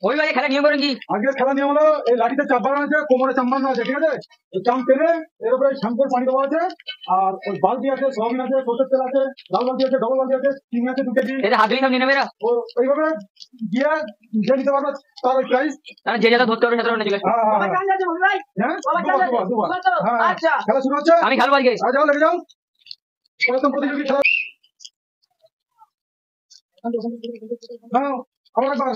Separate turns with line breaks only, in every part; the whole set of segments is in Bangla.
ওই ভাই খেলা নিয়ম করেন কি?
আজকে খেলা নিয়ম হলো এই লাঠিতে চাপ বানানো আছে, কোমরে চাপ বানানো আছে, ঠিক আছে? এই চাপ টেনে এর উপরে শ্যাম্পুর পানি দেওয়া আছে, আর ওই বালতি আছে, সোয়াবিন আছে, সরষের তেল আছে, লাল বালতি আছে, ডবল বালতি আছে, চিনি আছে 2 কেজি।
এটা হাত দিয়ে সব নিয়ে নেবে এরা?
ও এইভাবে গিয়ে যে নিতে পারবে তার ওই প্রাইস।
যে যেটা ধরতে পারবে সেটা চলে আসবে।
আচ্ছা খেলা শুরু হচ্ছে।
আমি খেলবো আজকে।
যাও লেগে যাও। প্রথম প্রতিযোগী খেলা। হ্যাঁ আবার একবার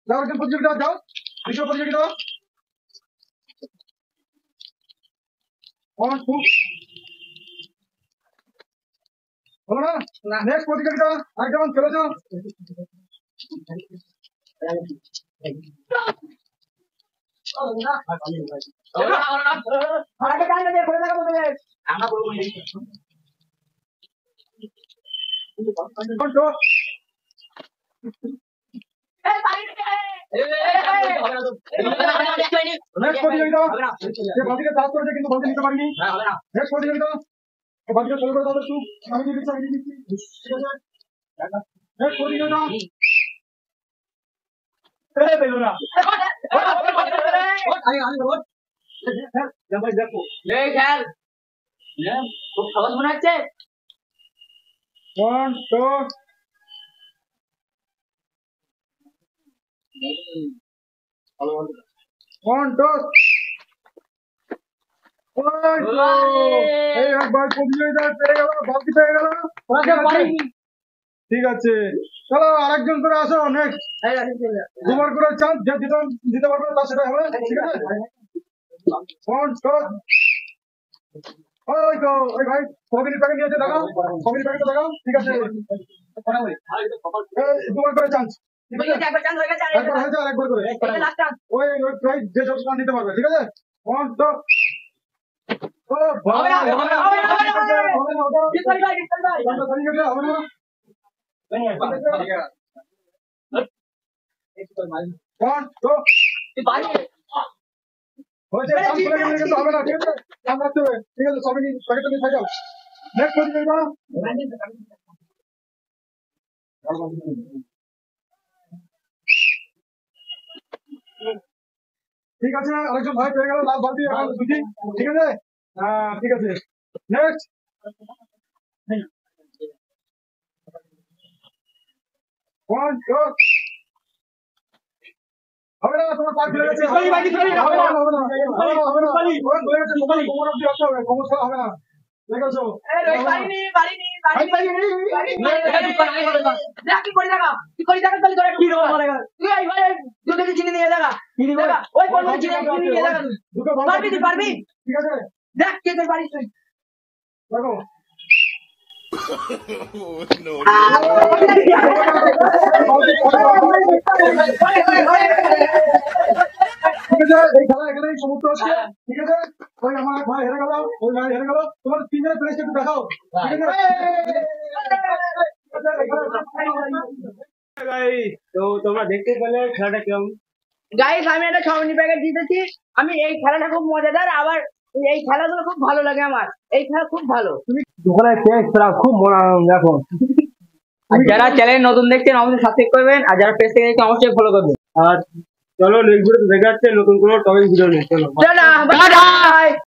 যাও, একজন প্রতিযোগিতা যাও, দ্বিতীয় প্রতিযোগিতা 1 2 হলো না? নেক্সট প্রতিযোগিতা একজন চলে যাও। নেক্সট প্রতিযোগিতা যে বাদিকে চাষ করেছে কিন্তু বলতে নিতে পারিনি। নেক্সট প্রতিযোগিতা বাদিকে চলে করে দাও একটু, আমি দিয়ে দিচ্ছি, ঠিক আছে? নেক্সট প্রতিযোগিতা
খুব সহজ মনে হচ্ছে।
1 2 1 2 এই একবার প্রতিযোগিতা পেয়ে গেল, বালতি পেয়ে গেল। ঠিক আছে চলো আরেকজন করে আসো। নেক্সট দুবার করে চান্স, যে দিতে পারবে তার সেটা হবে, ঠিক আছে? 1 2 ওই তো ওই ভাই সবিনী প্যাকেট নিয়েছে, দেখাও সবিনী প্যাকেটটা দেখাও, ঠিক আছে? দুবার করে চান্স, ঠিক আছে? একবার হয়েছে আর একবার করে ওই ওই প্রাইস যে যতটা নিতে পারবে, ঠিক আছে? 1 2 হবে না, ঠিক আছে? ধ্যান রাখতে হবে, ঠিক আছে? সবিনী প্যাকেটটা নিয়ে থাকো। নেক্সট প্রতিযোগিতা ঠিক আছে, আরেকজন ভাই পেয়ে গেল লাল বালতি আর দুটি, ঠিক আছে? হ্যাঁ ঠিক আছে। নেক্সট হবে না, তোমার পার ফেলে গেছে, হবে না, হবে না, হবে না, হবে না, কোমর অব্দি আসতে হবে, কোমর ছাড়া হবে না, দেখেছো?
চিনি নিয়ে দেখা ওই চিনি নিয়ে দেখা পারবি
ঠিক আছে
দেখ কে তোর বাড়ি তুই
দেখো। ঠিক আছে এই খেলা এখানেই সমাপ্ত হচ্ছে, ঠিক আছে? ওই আমার ভাই হেরে গেল, ওই ভাই হেরে গেল, তোমার তিনজনের প্লেস একটু দেখাও, ঠিক আছে? তো তোমরা দেখতে পেলে খেলাটা কেমন।
গাইস আমি একটা সবনি প্যাকেট জিতেছি। আমি এই খেলাটা খুব মজাদার, আবার এই খেলাগুলো খুব ভালো লাগে আমার। এই খেলা খুব ভালো।
তুমি দোকানে খেলা খুব মনে আনন্দ দেখো।
যারা চ্যানেল নতুন দেখছেন অবশ্যই সাবস্ক্রাইব করবেন, আর যারা পেজ থেকে দেখছেন অবশ্যই ফলো করবেন।
আর চলো নেক্সট ভিডিওতে দেখা যাচ্ছে নতুন কোনো টপিক ভিডিও নিয়ে। চলো
টাটা বাই।